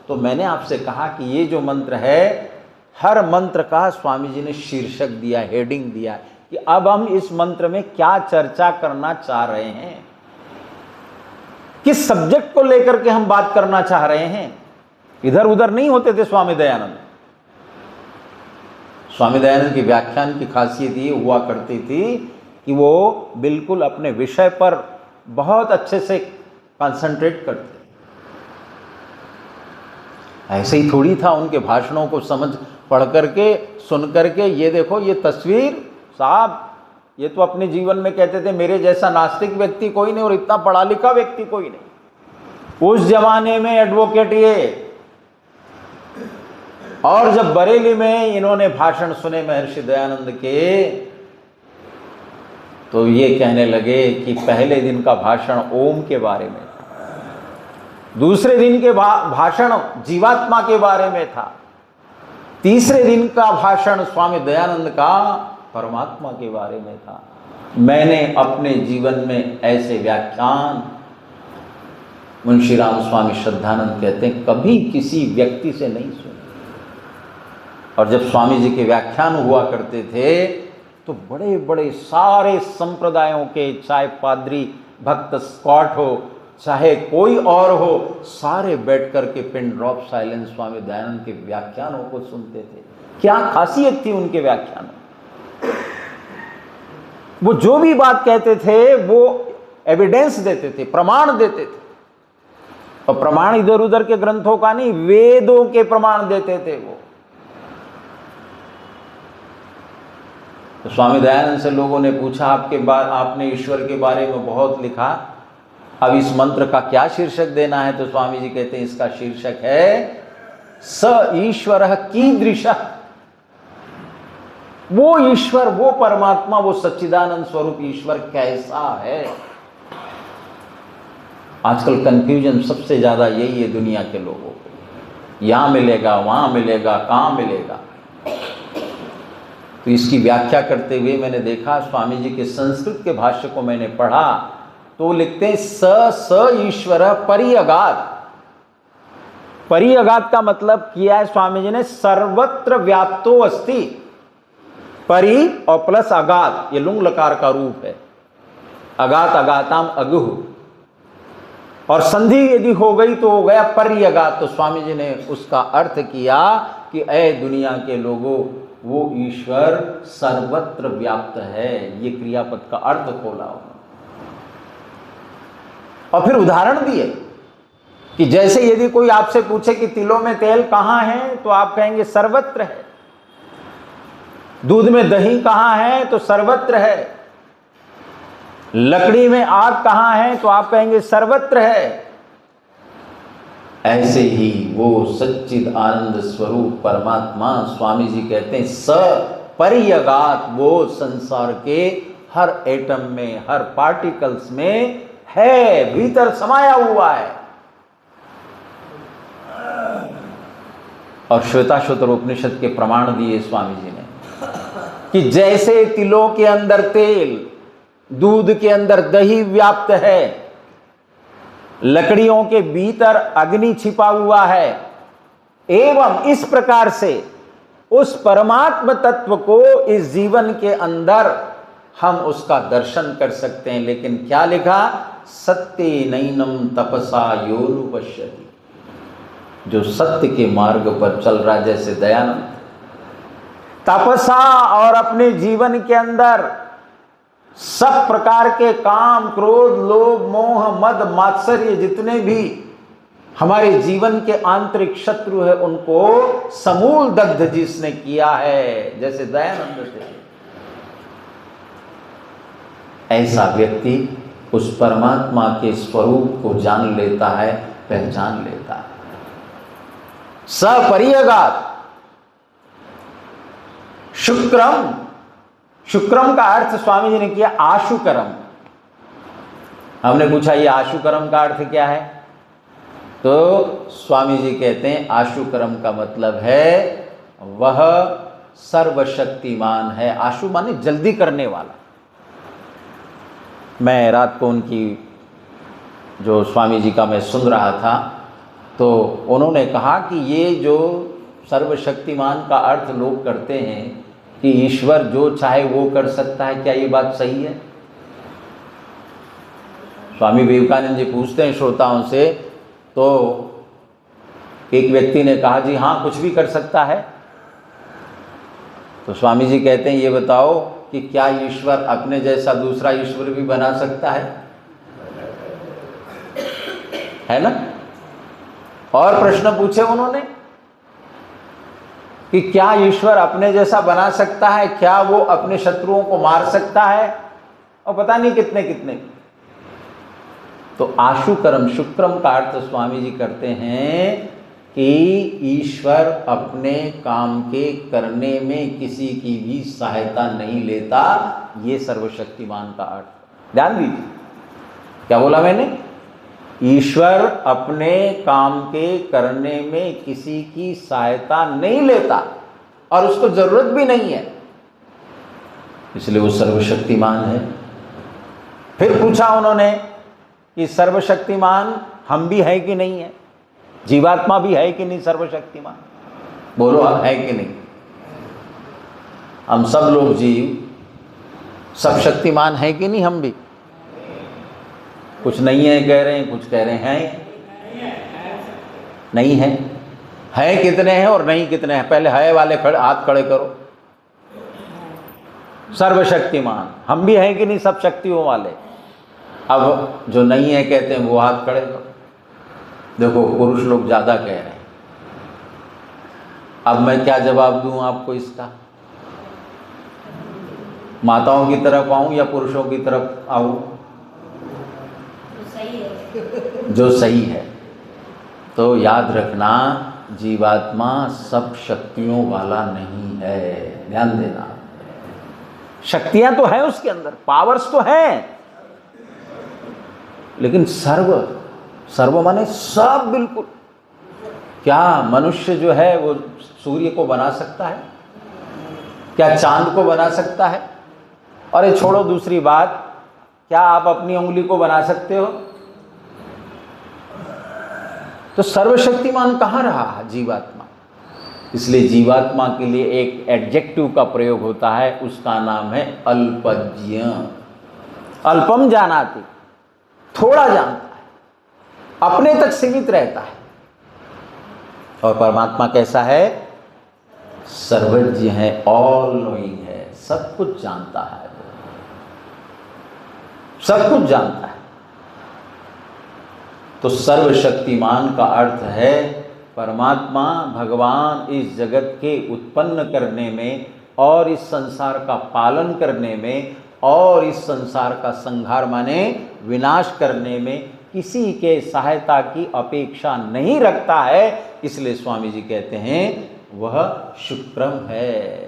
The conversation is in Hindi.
तो मैंने आपसे कहा कि ये जो मंत्र है, हर मंत्र का स्वामी जी ने शीर्षक दिया, हेडिंग दिया कि अब हम इस मंत्र में क्या चर्चा करना चाह रहे हैं, किस सब्जेक्ट को लेकर के हम बात करना चाह रहे हैं। इधर उधर नहीं होते थे स्वामी दयानंद। स्वामी दयानंद की व्याख्यान की खासियत ये हुआ करती थी कि वो बिल्कुल अपने विषय पर बहुत अच्छे से कंसंट्रेट करते। ऐसे ही थोड़ी था उनके भाषणों को समझ पढ़ करके सुन करके, ये देखो ये तस्वीर साहब, ये तो अपने जीवन में कहते थे मेरे जैसा नास्तिक व्यक्ति कोई नहीं और इतना पढ़ा लिखा व्यक्ति कोई नहीं। उस जमाने में एडवोकेट ये। और जब बरेली में इन्होंने भाषण सुने महर्षि दयानंद के, तो ये कहने लगे कि पहले दिन का भाषण ओम के बारे में था, दूसरे दिन के भाषण जीवात्मा के बारे में था, तीसरे दिन का भाषण स्वामी दयानंद का परमात्मा के बारे में था। मैंने अपने जीवन में ऐसे व्याख्यान, मुंशी राम स्वामी श्रद्धानंद कहते हैं, कभी किसी व्यक्ति से नहीं सुने। और जब स्वामी जी के व्याख्यान हुआ करते थे तो बड़े बड़े सारे संप्रदायों के, चाहे पादरी भक्त स्कॉट हो चाहे कोई और हो, सारे बैठ कर के pin drop silence Swami Dayanand के व्याख्यानों को सुनते थे। क्या खासियत थी उनके व्याख्यानों। वो जो भी बात कहते थे वो एविडेंस देते थे, प्रमाण देते थे। और प्रमाण इधर उधर के ग्रंथों का नहीं, वेदों के प्रमाण देते थे वो। तो स्वामी दयानंद से लोगों ने पूछा, आपने ईश्वर के बारे में बहुत लिखा, अब इस मंत्र का क्या शीर्षक देना है। तो स्वामी जी कहते हैं इसका शीर्षक है स ईश्वरः कीदृशः। वो ईश्वर, वो परमात्मा, वो सच्चिदानंद स्वरूप ईश्वर कैसा है। आजकल कंफ्यूजन सबसे ज्यादा यही है दुनिया के लोगों को, यहां मिलेगा वहां मिलेगा, कहां मिलेगा। तो इसकी व्याख्या करते हुए मैंने देखा, स्वामी जी के संस्कृत के भाष्य को मैंने पढ़ा तो लिखते हैं स ईश्वर परिअगात। परिअगात का मतलब किया है स्वामी जी ने सर्वत्र व्याप्तो अस्ति। परि और प्लस अगात, ये लुंग लकार का रूप है। अगात अगाताम अगुह, और संधि यदि हो गई तो हो गया परिअगात। तो स्वामी जी ने उसका अर्थ किया कि ऐ दुनिया के लोगों, वो ईश्वर सर्वत्र व्याप्त है। ये क्रियापद का अर्थ खोला उन्होंने और फिर उदाहरण दिए कि जैसे यदि कोई आपसे पूछे कि तिलों में तेल कहां है, तो आप कहेंगे सर्वत्र है। दूध में दही कहां है, तो सर्वत्र है। लकड़ी में आग कहां है, तो आप कहेंगे सर्वत्र है। ऐसे ही वो सच्चिद आनंद स्वरूप परमात्मा स्वामी जी कहते हैं स परिअगात, वो संसार के हर एटम में, हर पार्टिकल्स में है, भीतर समाया हुआ है। और श्वेताश्वतर उपनिषद के प्रमाण दिए स्वामी जी ने कि जैसे तिलों के अंदर तेल, दूध के अंदर दही व्याप्त है, लकड़ियों के भीतर अग्नि छिपा हुआ है, एवं इस प्रकार से उस परमात्म तत्व को इस जीवन के अंदर हम उसका दर्शन कर सकते हैं। लेकिन क्या लिखा, सत्य नैनम तपसा योनुपश्यति। जो सत्य के मार्ग पर चल रहा, जैसे दयानंद तपसा, और अपने जीवन के अंदर सब प्रकार के काम, क्रोध, लोभ, मोह, मद, मात्सर्य, जितने भी हमारे जीवन के आंतरिक शत्रु है, उनको समूल दग्ध जिसने किया है, जैसे दयानंद थे। ऐसा व्यक्ति उस परमात्मा के स्वरूप को जान लेता है, पहचान लेता है। सपरिअगात शुक्रम, शुक्रम का अर्थ स्वामी जी ने किया आशुकरम। हमने पूछा ये आशुकरम का अर्थ क्या है, तो स्वामी जी कहते हैं आशुकरम का मतलब है वह सर्वशक्तिमान है। आशु माने जल्दी करने वाला। मैं रात को उनकी जो स्वामी जी का मैं सुन रहा था, तो उन्होंने कहा कि ये जो सर्वशक्तिमान का अर्थ लोग करते हैं कि ईश्वर जो चाहे वो कर सकता है, क्या ये बात सही है? स्वामी विवेकानंद जी पूछते हैं श्रोताओं से, तो एक व्यक्ति ने कहा जी हाँ कुछ भी कर सकता है। तो स्वामी जी कहते हैं ये बताओ कि क्या ईश्वर अपने जैसा दूसरा ईश्वर भी बना सकता है ना? और प्रश्न पूछे उन्होंने कि क्या ईश्वर अपने जैसा बना सकता है, क्या वो अपने शत्रुओं को मार सकता है, और पता नहीं कितने कितने। तो आशुकरम शुक्रम का अर्थ स्वामी जी करते हैं कि ईश्वर अपने काम के करने में किसी की भी सहायता नहीं लेता। ये सर्वशक्तिमान का अर्थ। ध्यान दीजिए क्या बोला मैंने? ईश्वर अपने काम के करने में किसी की सहायता नहीं लेता और उसको जरूरत भी नहीं है, इसलिए वो सर्वशक्तिमान है। फिर पूछा उन्होंने कि सर्वशक्तिमान हम भी है कि नहीं है, जीवात्मा भी है कि नहीं सर्वशक्तिमान? बोलो आप है कि नहीं? हम सब लोग जीव सब शक्तिमान है कि नहीं? हम भी कुछ नहीं है कह रहे हैं, कुछ कह रहे हैं नहीं है कितने हैं और नहीं कितने हैं? पहले है वाले हाथ खड़े करो। सर्वशक्तिमान हम भी हैं कि नहीं सब शक्तियों वाले? अब जो नहीं है कहते हैं वो हाथ खड़े करो। देखो पुरुष लोग ज़्यादा कह रहे हैं। अब मैं क्या जवाब दूं आपको इसका? माताओं की तरफ आऊं या पुरुषों की तरफ आऊं? जो सही है। तो याद रखना जीवात्मा सब शक्तियों वाला नहीं है। ध्यान देना, शक्तियां तो हैं उसके अंदर, पावर्स तो हैं, लेकिन सर्व माने सब बिल्कुल। क्या मनुष्य जो है वो सूर्य को बना सकता है? क्या चांद को बना सकता है? और ये छोड़ो दूसरी बात, क्या आप अपनी उंगली को बना सकते हो? तो सर्वशक्तिमान कहाँ रहा जीवात्मा? इसलिए जीवात्मा के लिए एक एडजेक्टिव का प्रयोग होता है, उसका नाम है अल्पज्ञ। अल्पम जानाति, थोड़ा जानता है, अपने तक सीमित रहता है। और परमात्मा कैसा है? सर्वज्ञ है, ऑल नोइंग है, सब कुछ जानता है, सब कुछ जानता है। तो सर्वशक्तिमान का अर्थ है परमात्मा भगवान इस जगत के उत्पन्न करने में और इस संसार का पालन करने में और इस संसार का संहार माने विनाश करने में किसी के सहायता की अपेक्षा नहीं रखता है। इसलिए स्वामी जी कहते हैं वह शुक्रम है।